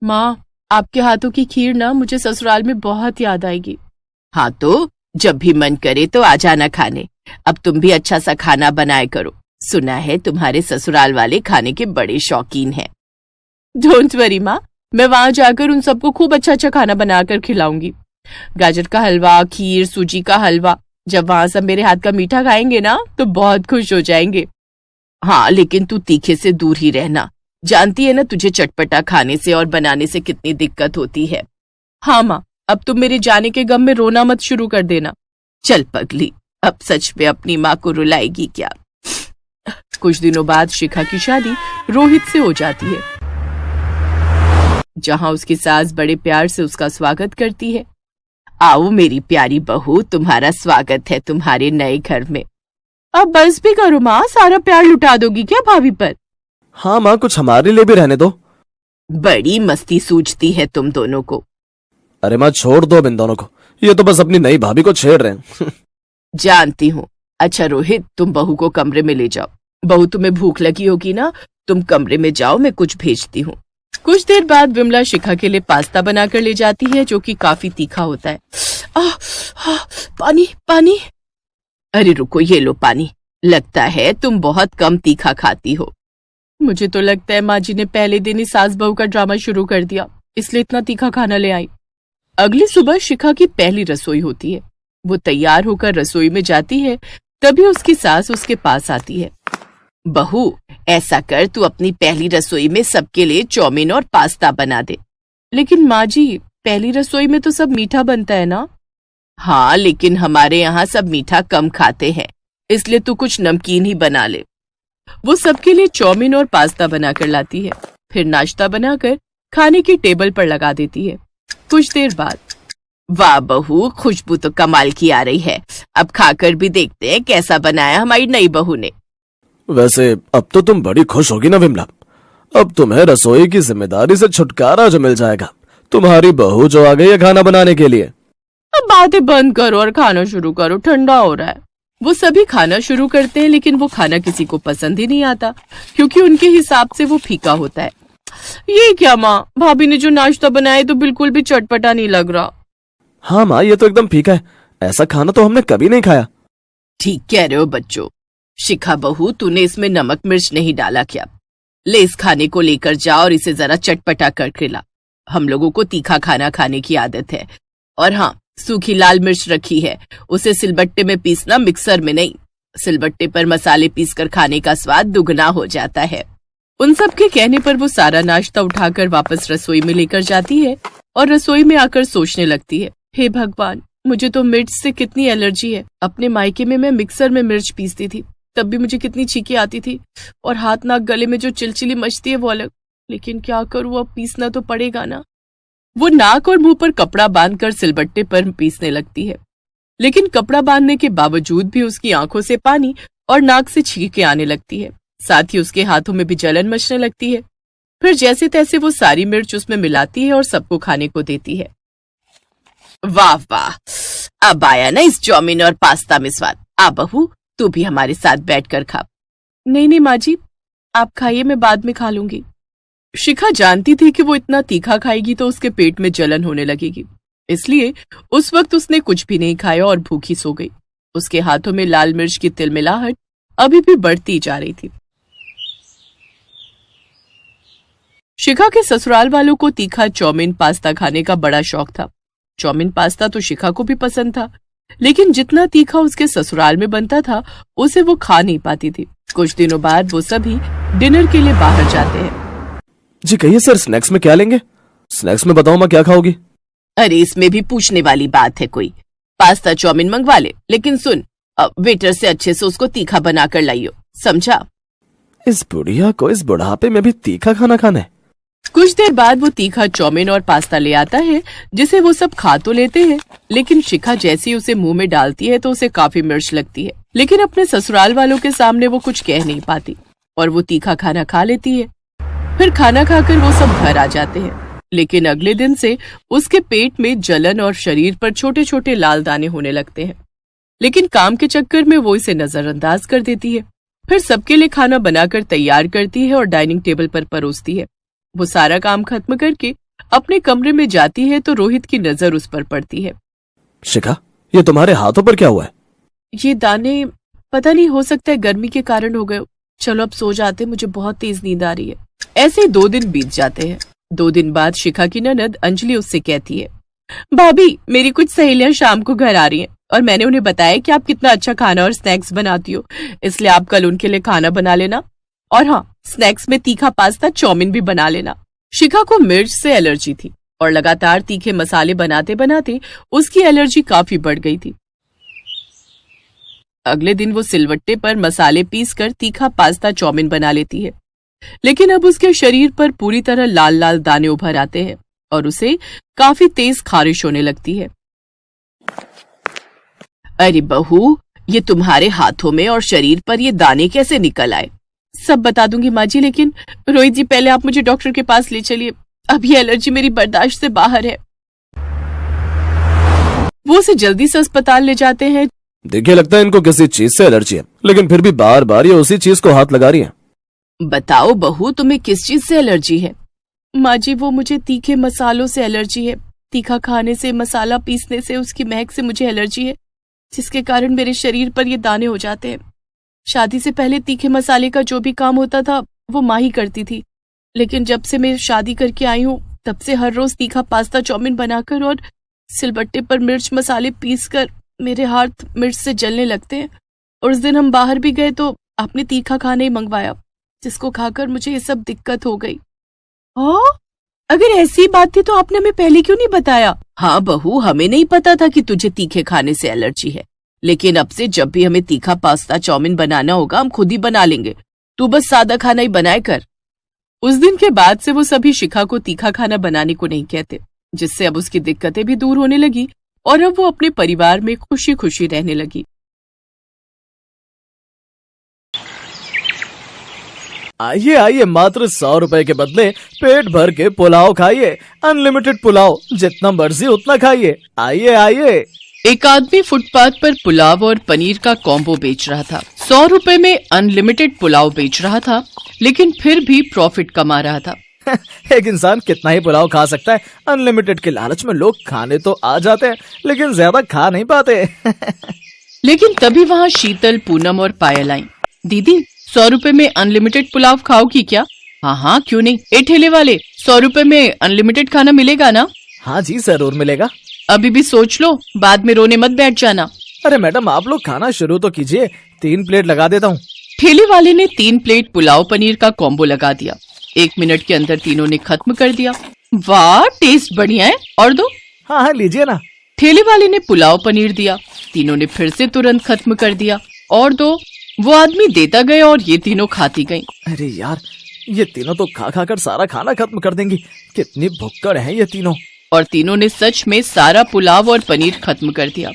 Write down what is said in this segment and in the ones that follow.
माँ, आपके हाथों की खीर ना मुझे ससुराल में बहुत याद आएगी। हाँ तो जब भी मन करे तो आ जाना खाने। अब तुम भी अच्छा सा खाना बनाया करो। सुना है तुम्हारे ससुराल वाले खाने के बड़े शौकीन हैं। डोंट वरी माँ, मैं वहां जाकर उन सबको खूब अच्छा अच्छा खाना बनाकर खिलाऊंगी। गाजर का हलवा, खीर, सूजी का हलवा। जब वहां सब मेरे हाथ का मीठा खाएंगे ना तो बहुत खुश हो जाएंगे। हाँ लेकिन तू तीखे से दूर ही रहना। जानती है ना तुझे चटपटा खाने से और बनाने से कितनी दिक्कत होती है। हाँ माँ, अब तुम मेरे जाने के गम में रोना मत शुरू कर देना। चल पगली, अब सच में अपनी माँ को रुलाएगी क्या। कुछ दिनों बाद शिखा की शादी रोहित से हो जाती है, जहां उसकी सास बड़े प्यार से उसका स्वागत करती है। आओ मेरी प्यारी बहू, तुम्हारा स्वागत है तुम्हारे नए घर में। अब बस भी करो माँ, सारा प्यार लुटा दोगी क्या भाभी पर? हाँ माँ, कुछ हमारे लिए भी रहने दो। बड़ी मस्ती सूझती है तुम दोनों को। अरे माँ छोड़ दो अब इन दोनों को, ये तो बस अपनी नई भाभी को छेड़ रहे हैं। जानती हूँ। अच्छा रोहित, तुम बहू को कमरे में ले जाओ। बहू तुम्हें भूख लगी होगी ना, तुम कमरे में जाओ, मैं कुछ भेजती हूँ। कुछ देर बाद विमला शिखा के लिए पास्ता बनाकर ले जाती है, जो कि काफी तीखा होता है। पानी पानी। अरे रुको, ये लो पानी। लगता है तुम बहुत कम तीखा खाती हो। मुझे तो लगता है माँ जी ने पहले दिन ही सास बहू का ड्रामा शुरू कर दिया, इसलिए इतना तीखा खाना ले आई। अगली सुबह शिखा की पहली रसोई होती है। वो तैयार होकर रसोई में जाती है, तभी उसकी सास उसके पास आती है। बहू, ऐसा कर, तू अपनी पहली रसोई में सबके लिए चाउमीन और पास्ता बना दे। लेकिन माँ जी, पहली रसोई में तो सब मीठा बनता है ना। हाँ लेकिन हमारे यहाँ सब मीठा कम खाते हैं, इसलिए तू कुछ नमकीन ही बना ले। वो सबके लिए चाउमीन और पास्ता बनाकर लाती है, फिर नाश्ता बनाकर खाने की टेबल पर लगा देती है। कुछ देर बाद, वाह बहू, खुशबू तो कमाल की आ रही है। अब खाकर भी देखते हैं कैसा बनाया हमारी नई बहू ने। वैसे अब तो तुम बड़ी खुश होगी ना विमला, अब तुम्हें रसोई की जिम्मेदारी से छुटकारा जो मिल जाएगा। तुम्हारी बहू जो आ गई है खाना बनाने के लिए। अब बातें बंद करो और खाना शुरू करो, ठंडा हो रहा है। वो सभी खाना शुरू करते हैं, लेकिन वो खाना किसी को पसंद ही नहीं आता, क्योंकि उनके हिसाब से वो फीका होता है। ये क्या माँ, भाभी ने जो नाश्ता बनाया तो बिल्कुल भी चटपटा नहीं लग रहा। हाँ माँ, ये तो एकदम फीका है, ऐसा खाना तो हमने कभी नहीं खाया। ठीक कह रहे हो बच्चों। शिखा बहू, तूने इसमें नमक मिर्च नहीं डाला क्या? ले इस खाने को लेकर जा और इसे जरा चटपटा कर खिला। हम लोगों को तीखा खाना खाने की आदत है। और हाँ, सूखी लाल मिर्च रखी है, उसे सिलबट्टे में पीसना, मिक्सर में नहीं। सिलबट्टे पर मसाले पीसकर खाने का स्वाद दुगना हो जाता है। उन सब के कहने पर वो सारा नाश्ता उठाकर वापस रसोई में लेकर जाती है और रसोई में आकर सोचने लगती है, हे भगवान, मुझे तो मिर्च से कितनी एलर्जी है। अपने मायके में मैं मिक्सर में मिर्च पीसती थी, तब भी मुझे कितनी छींकें आती थी, और हाथ नाक गले में जो चिलचिली मचती है वो अलग। लेकिन क्या करूँ, अब पीसना तो पड़ेगा ना। वो नाक और मुंह पर कपड़ा बांधकर सिलबट्टे पर पीसने लगती है, लेकिन कपड़ा बांधने के बावजूद भी उसकी आंखों से पानी और नाक से छींकें आने लगती है। साथ ही उसके हाथों में भी जलन मचने लगती है। फिर जैसे तैसे वो सारी मिर्च उसमें मिलाती है और सबको खाने को देती है। वाह वाह, अब आया ना इस चाउमीन और पास्ता में स्वाद। आ बहू, तू भी हमारे साथ बैठकर खा। नहीं नहीं माँ जी, आप खाइए, मैं बाद में खा लूंगी। शिखा जानती थी कि वो इतना तीखा खाएगी तो उसके पेट में जलन होने लगेगी, इसलिए उस वक्त उसने कुछ भी नहीं खाया और भूखी सो गई। उसके हाथों में लाल मिर्च की तिलमिलाहट अभी भी बढ़ती जा रही थी। शिखा के ससुराल वालों को तीखा चाउमीन पास्ता खाने का बड़ा शौक था। चाउमीन पास्ता तो शिखा को भी पसंद था, लेकिन जितना तीखा उसके ससुराल में बनता था उसे वो खा नहीं पाती थी। कुछ दिनों बाद वो सभी डिनर के लिए बाहर जाते हैं। जी कहिए सर, स्नैक्स में क्या लेंगे? स्नैक्स में बताओ माँ, क्या खाओगी? अरे इसमें भी पूछने वाली बात है कोई। पास्ता चाउमीन मंगवा ले, लेकिन सुन, वेटर से अच्छे से उसको तीखा बनाकर लाइयो, समझा? इस बुढ़िया को इस बुढ़ापे में भी तीखा खाना खाना है। कुछ देर बाद वो तीखा चाउमीन और पास्ता ले आता है, जिसे वो सब खा तो लेते हैं, लेकिन शिखा जैसे ही उसे मुंह में डालती है तो उसे काफी मिर्च लगती है। लेकिन अपने ससुराल वालों के सामने वो कुछ कह नहीं पाती और वो तीखा खाना खा लेती है। फिर खाना खाकर वो सब घर आ जाते हैं, लेकिन अगले दिन से उसके पेट में जलन और शरीर पर छोटे छोटे लाल दाने होने लगते हैं। लेकिन काम के चक्कर में वो इसे नजरअंदाज कर देती है। फिर सबके लिए खाना बनाकर तैयार करती है और डाइनिंग टेबल पर परोसती है। वो सारा काम खत्म करके अपने कमरे में जाती है तो रोहित की नजर उस पर पड़ती है। शिखा, ये तुम्हारे हाथों पर क्या हुआ है? ये दाने पता नहीं, हो सकता है गर्मी के कारण हो गए। चलो अब सो जाते, मुझे बहुत तेज नींद आ रही है। ऐसे ही 2 दिन बीत जाते हैं। 2 दिन बाद शिखा की ननद अंजलि उससे कहती है, भाभी मेरी कुछ सहेलियां शाम को घर आ रही हैं और मैंने उन्हें बताया कि आप कितना अच्छा खाना और स्नैक्स बनाती हो, इसलिए आप कल उनके लिए खाना बना लेना, और हाँ, स्नैक्स में तीखा पास्ता चाउमीन भी बना लेना। शिखा को मिर्च से एलर्जी थी और लगातार तीखे मसाले बनाते बनाते उसकी एलर्जी काफी बढ़ गई थी। अगले दिन वो सिलवट्टे पर मसाले पीसकर तीखा पास्ता चाउमीन बना लेती है, लेकिन अब उसके शरीर पर पूरी तरह लाल लाल दाने उभर आते हैं और उसे काफी तेज खारिश होने लगती है। अरे बहू, ये तुम्हारे हाथों में और शरीर पर ये दाने कैसे निकल आए? सब बता दूंगी माँ जी, लेकिन रोहित जी पहले आप मुझे डॉक्टर के पास ले चलिए। अब ये एलर्जी मेरी बर्दाश्त से बाहर है। वो उसे जल्दी से अस्पताल ले जाते हैं। देखिए, लगता है इनको किसी चीज से एलर्जी है, लेकिन फिर भी बार बार ये उसी चीज को हाथ लगा रही है। बताओ बहू, तुम्हें किस चीज से एलर्जी है? माँ जी, वो मुझे तीखे मसालों से एलर्जी है। तीखा खाने से, मसाला पीसने से, उसकी महक से मुझे एलर्जी है, जिसके कारण मेरे शरीर पर ये दाने हो जाते हैं। शादी से पहले तीखे मसाले का जो भी काम होता था वो माँ ही करती थी, लेकिन जब से मैं शादी करके आई हूँ तब से हर रोज तीखा पास्ता चाउमीन बनाकर और सिलबट्टे पर मिर्च मसाले पीसकर मेरे हाथ मिर्च से जलने लगते हैं। और उस दिन हम बाहर भी गए तो आपने तीखा खाना ही मंगवाया, जिसको खाकर मुझे ये सब दिक्कत हो गई। अगर ऐसी बात थी तो आपने हमें पहले क्यों नहीं बताया? हाँ बहू, हमें नहीं पता था कि तुझे तीखे खाने से एलर्जी है, लेकिन अब से जब भी हमें तीखा पास्ता चाउमीन बनाना होगा हम खुद ही बना लेंगे। तू बस सादा खाना ही बनाए कर। उस दिन के बाद से वो सभी शिखा को तीखा खाना बनाने को नहीं कहते, जिससे अब उसकी दिक्कतें भी दूर होने लगी और अब वो अपने परिवार में खुशी खुशी रहने लगी। आइए आइए, मात्र 100 रुपए के बदले पेट भर के पुलाव खाइए। अनलिमिटेड पुलाव, जितना मर्जी उतना खाइए। आइए आइए। एक आदमी फुटपाथ पर पुलाव और पनीर का कॉम्बो बेच रहा था। 100 रुपए में अनलिमिटेड पुलाव बेच रहा था, लेकिन फिर भी प्रॉफिट कमा रहा था। एक इंसान कितना ही पुलाव खा सकता है? अनलिमिटेड के लालच में लोग खाने तो आ जाते हैं, लेकिन ज्यादा खा नहीं पाते। लेकिन तभी वहाँ शीतल, पूनम और पायल आई। दीदी, 100 रुपए में अनलिमिटेड पुलाव खाओगी क्या? हाँ हाँ, क्यों नहीं। ए ठेले वाले, 100 रुपए में अनलिमिटेड खाना मिलेगा ना? हाँ जी, जरूर मिलेगा। अभी भी सोच लो, बाद में रोने मत बैठ जाना। अरे मैडम, आप लोग खाना शुरू तो कीजिए, 3 प्लेट लगा देता हूँ। ठेले वाले ने 3 प्लेट पुलाव पनीर का कॉम्बो लगा दिया। 1 मिनट के अंदर तीनों ने खत्म कर दिया। वाह, टेस्ट बढ़िया है, और दो। हाँ हाँ, लीजिए ना। ठेले वाले ने पुलाव पनीर दिया। तीनों ने फिर से तुरंत खत्म कर दिया। और दो। वो आदमी देता गया और ये तीनों खाती गईं। अरे यार, ये तीनों तो खा खा कर सारा खाना खत्म कर देंगी। कितनी भुक्कड़ हैं ये तीनों। और तीनों ने सच में सारा पुलाव और पनीर खत्म कर दिया।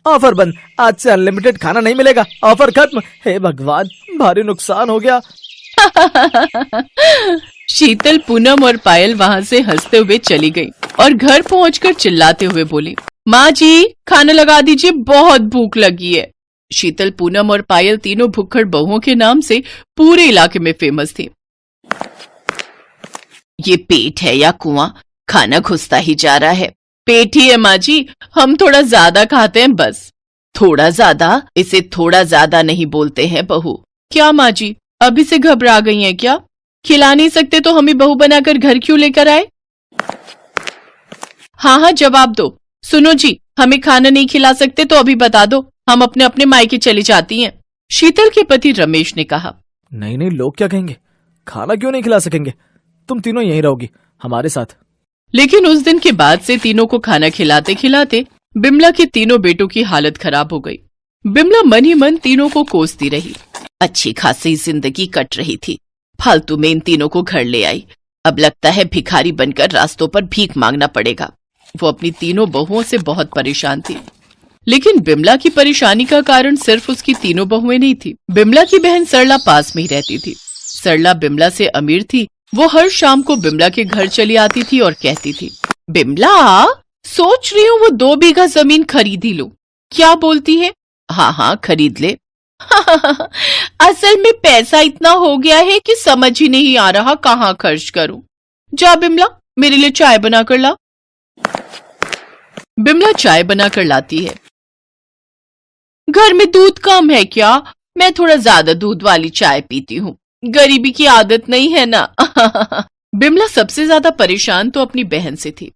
ऑफर बंद, आज से अनलिमिटेड खाना नहीं मिलेगा। ऑफर खत्म। हे भगवान, भारी नुकसान हो गया। शीतल, पूनम और पायल वहाँ से हंसते हुए चली गई और घर पहुंचकर चिल्लाते हुए बोली, माँ जी खाना लगा दीजिए, बहुत भूख लगी है। शीतल, पूनम और पायल तीनों भुक्खड़ बहुओं के नाम से पूरे इलाके में फेमस थी। ये पेट है या कुआं, खाना घुसता ही जा रहा है। पेट ही है माँ जी, हम थोड़ा ज्यादा खाते हैं बस। थोड़ा ज्यादा? इसे थोड़ा ज्यादा नहीं बोलते हैं बहू। क्या माँ जी, अभी से घबरा गई हैं क्या? खिला नहीं सकते तो हमें बहू बनाकर घर क्यों लेकर आए? हाँ हाँ, जवाब दो। सुनो जी, हमें खाना नहीं खिला सकते तो अभी बता दो, हम अपने अपने मायके चली जाती हैं। शीतल के पति रमेश ने कहा। नहीं नहीं, लोग क्या कहेंगे? खाना क्यों नहीं खिला सकेंगे? तुम तीनों यहीं रहोगी हमारे साथ। लेकिन उस दिन के बाद से तीनों को खाना खिलाते खिलाते बिमला के तीनों बेटों की हालत खराब हो गई। बिमला मन ही मन तीनों को कोसती रही। अच्छी खासी जिंदगी कट रही थी, फालतू में इन तीनों को घर ले आई। अब लगता है भिखारी बनकर रास्तों पर भीख मांगना पड़ेगा। वो अपनी तीनों बहुओं से बहुत परेशान थी, लेकिन बिमला की परेशानी का कारण सिर्फ उसकी तीनों बहुएं नहीं थी। बिमला की बहन सरला पास में ही रहती थी। सरला बिमला से अमीर थी। वो हर शाम को बिमला के घर चली आती थी और कहती थी, बिमला सोच रही हूँ वो 2 बीघा जमीन खरीद ही लूं। क्या बोलती है? हाँ हाँ, खरीद ले। असल में पैसा इतना हो गया है कि समझ ही नहीं आ रहा कहाँ खर्च करूं। जा बिमला, मेरे लिए चाय बनाकर ला। बिमला चाय बनाकर लाती है। घर में दूध कम है क्या? मैं थोड़ा ज्यादा दूध वाली चाय पीती हूँ, गरीबी की आदत नहीं है ना। बिमला सबसे ज्यादा परेशान तो अपनी बहन से थी।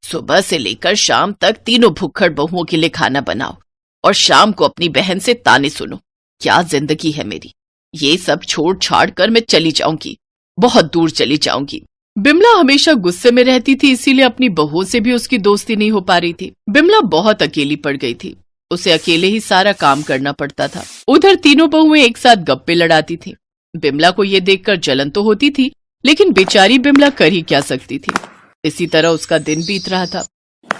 सुबह से लेकर शाम तक तीनों भुक्खड़ बहुओं के लिए खाना बनाओ और शाम को अपनी बहन से ताने सुनो। क्या जिंदगी है मेरी। ये सब छोड़ छाड़ कर मैं चली जाऊंगी, बहुत दूर चली जाऊंगी। बिमला हमेशा गुस्से में रहती थी, इसीलिए अपनी बहुओं से भी उसकी दोस्ती नहीं हो पा रही थी। बिमला बहुत अकेली पड़ गई थी, उसे अकेले ही सारा काम करना पड़ता था। उधर तीनों बहुएं एक साथ गप्पे लड़ाती थी। बिमला को ये देखकर जलन तो होती थी, लेकिन बेचारी बिमला कर ही क्या सकती थी। इसी तरह उसका दिन बीत रहा था।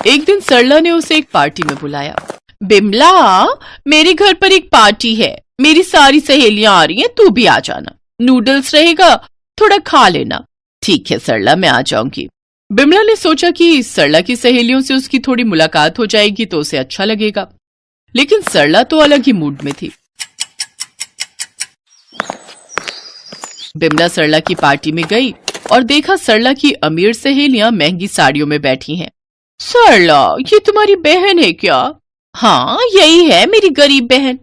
एक दिन सरला ने उसे एक पार्टी में बुलाया। बिमला, मेरे घर पर एक पार्टी है, मेरी सारी सहेलियां आ रही हैं, तू भी आ जाना। नूडल्स रहेगा, थोड़ा खा लेना। ठीक है सरला, मैं आ जाऊंगी। बिमला ने सोचा कि सरला की सहेलियों से उसकी थोड़ी मुलाकात हो जाएगी तो उसे अच्छा लगेगा, लेकिन सरला तो अलग ही मूड में थी। बिमला सरला की पार्टी में गई और देखा सरला की अमीर सहेलियां महंगी साड़ियों में बैठी हैं। सरला, ये तुम्हारी बहन है क्या? हाँ, यही है मेरी गरीब बहन।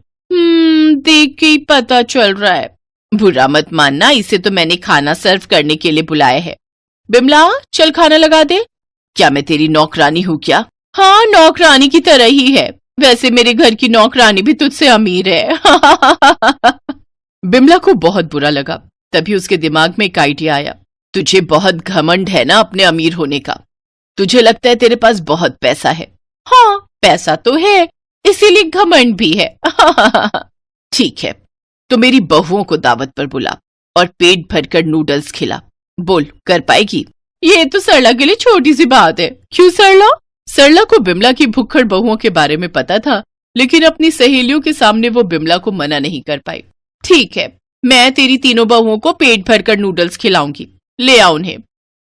देख के ही पता चल रहा है। बुरा मत मानना, इसे तो मैंने खाना सर्व करने के लिए बुलाया है। बिमला, चल खाना लगा दे। क्या मैं तेरी नौकरानी हूँ क्या? हाँ, नौकरानी की तरह ही है। वैसे मेरे घर की नौकरानी भी तुझसे अमीर है। बिमला को बहुत बुरा लगा। तभी उसके दिमाग में एक आइडिया आया। तुझे बहुत घमंड है ना अपने अमीर होने का। तुझे लगता है तेरे पास बहुत पैसा है। हाँ, पैसा तो है, इसीलिए घमंड भी है। ठीक है, तो मेरी बहुओं को दावत पर बुला और पेट भरकर नूडल्स खिला। बोल, कर पाएगी? ये तो सरला के लिए छोटी सी बात है। क्यों सरला? सरला को बिमला की भुक्खड़ बहुओं के बारे में पता था, लेकिन अपनी सहेलियों के सामने वो बिमला को मना नहीं कर पाई। ठीक है, मैं तेरी तीनों बहुओं को पेट भरकर नूडल्स खिलाऊंगी, ले आ उन्हें।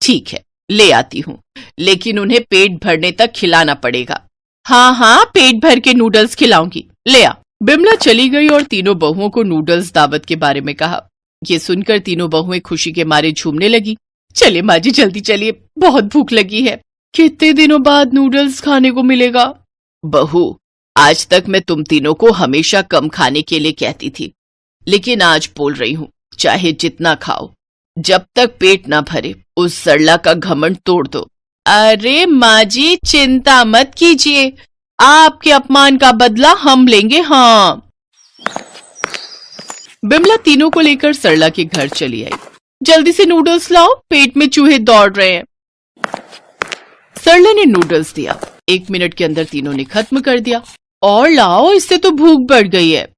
ठीक है, ले आती हूँ, लेकिन उन्हें पेट भरने तक खिलाना पड़ेगा। हाँ हाँ, पेट भर के नूडल्स खिलाऊंगी, ले आ। बिमला चली गई और तीनों बहुओं को नूडल्स दावत के बारे में कहा। ये सुनकर तीनों बहुएं खुशी के मारे झूमने लगी। चलिए माँ जी, जल्दी चलिए, बहुत भूख लगी है। कितने दिनों बाद नूडल्स खाने को मिलेगा। बहू, आज तक मैं तुम तीनों को हमेशा कम खाने के लिए कहती थी, लेकिन आज बोल रही हूँ, चाहे जितना खाओ, जब तक पेट ना भरे उस सरला का घमंड तोड़ दो। अरे माँ जी, चिंता मत कीजिए, आपके अपमान का बदला हम लेंगे। हाँ। बिमला तीनों को लेकर सरला के घर चली आई। जल्दी से नूडल्स लाओ, पेट में चूहे दौड़ रहे हैं। सरला ने नूडल्स दिया। 1 मिनट के अंदर तीनों ने खत्म कर दिया। और लाओ, इससे तो भूख बढ़ गई है।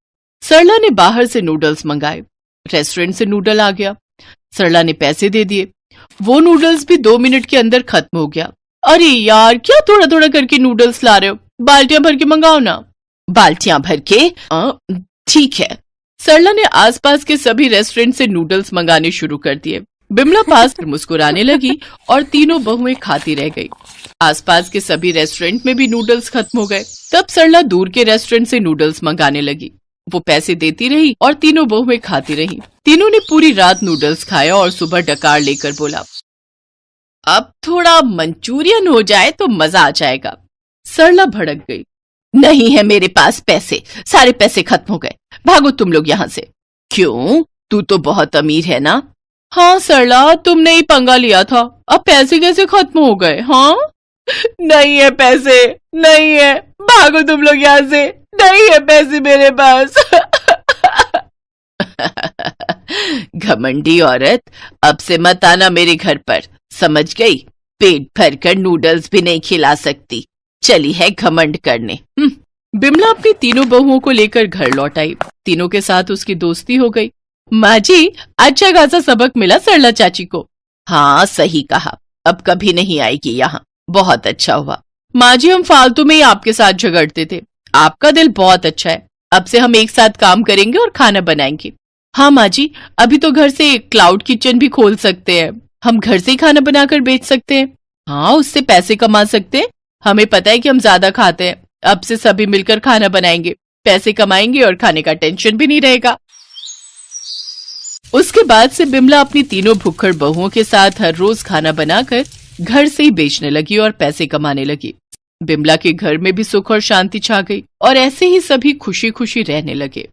सरला ने बाहर से नूडल्स मंगाए। रेस्टोरेंट से नूडल आ गया। सरला ने पैसे दे दिए। वो नूडल्स भी 2 मिनट के अंदर खत्म हो गया। अरे यार, क्या थोड़ा थोड़ा करके नूडल्स ला रहे हो? बाल्टियां भर के मंगाओ ना। बाल्टियां भर के? ठीक है। सरला ने आसपास के सभी रेस्टोरेंट से नूडल्स मंगाने शुरू कर दिए। बिमला पास पर मुस्कुराने लगी और तीनों बहुएं खाती रह गई। आसपास के सभी रेस्टोरेंट में भी नूडल्स खत्म हो गए। तब सरला दूर के रेस्टोरेंट से नूडल्स मंगाने लगी। वो पैसे देती रही और तीनों बहुएं खाती रही। तीनों ने पूरी रात नूडल्स खाया और सुबह डकार लेकर बोला, अब थोड़ा मंचूरियन हो जाए तो मजा आ जाएगा। सरला भड़क गई। नहीं है मेरे पास पैसे, सारे पैसे खत्म हो गए, भागो तुम लोग यहाँ से। क्यों? तू तो बहुत अमीर है ना। हाँ सरला, तुमने ही पंगा लिया था, अब पैसे कैसे खत्म हो गए? हाँ, नहीं है पैसे, नहीं है, भागो तुम लोग यहाँ से, नहीं है पैसे मेरे पास। घमंडी औरत, अब से मत आना मेरे घर पर, समझ गई? पेट भरकर नूडल्स भी नहीं खिला सकती, चली है घमंड करने। बिमला अपनी तीनों बहुओं को लेकर घर लौट आई। तीनों के साथ उसकी दोस्ती हो गई। माँ जी, अच्छा खासा सबक मिला सरला चाची को। हाँ, सही कहा, अब कभी नहीं आएगी यहाँ, बहुत अच्छा हुआ। माँ जी, हम फालतू में ही आपके साथ झगड़ते थे, आपका दिल बहुत अच्छा है, अब से हम एक साथ काम करेंगे और खाना बनाएंगे। हाँ माँ जी, अभी तो घर से क्लाउड किचन भी खोल सकते हैं, हम घर से ही खाना बनाकर बेच सकते हैं। हाँ, उससे पैसे कमा सकते हैं, हमें पता है कि हम ज्यादा खाते हैं, अब से सभी मिलकर खाना बनाएंगे, पैसे कमाएंगे और खाने का टेंशन भी नहीं रहेगा। उसके बाद से बिमला अपनी तीनों भुक्खड़ बहुओं के साथ हर रोज खाना बनाकर घर से ही बेचने लगी और पैसे कमाने लगी। बिमला के घर में भी सुख और शांति छा गई और ऐसे ही सभी खुशी खुशी रहने लगे।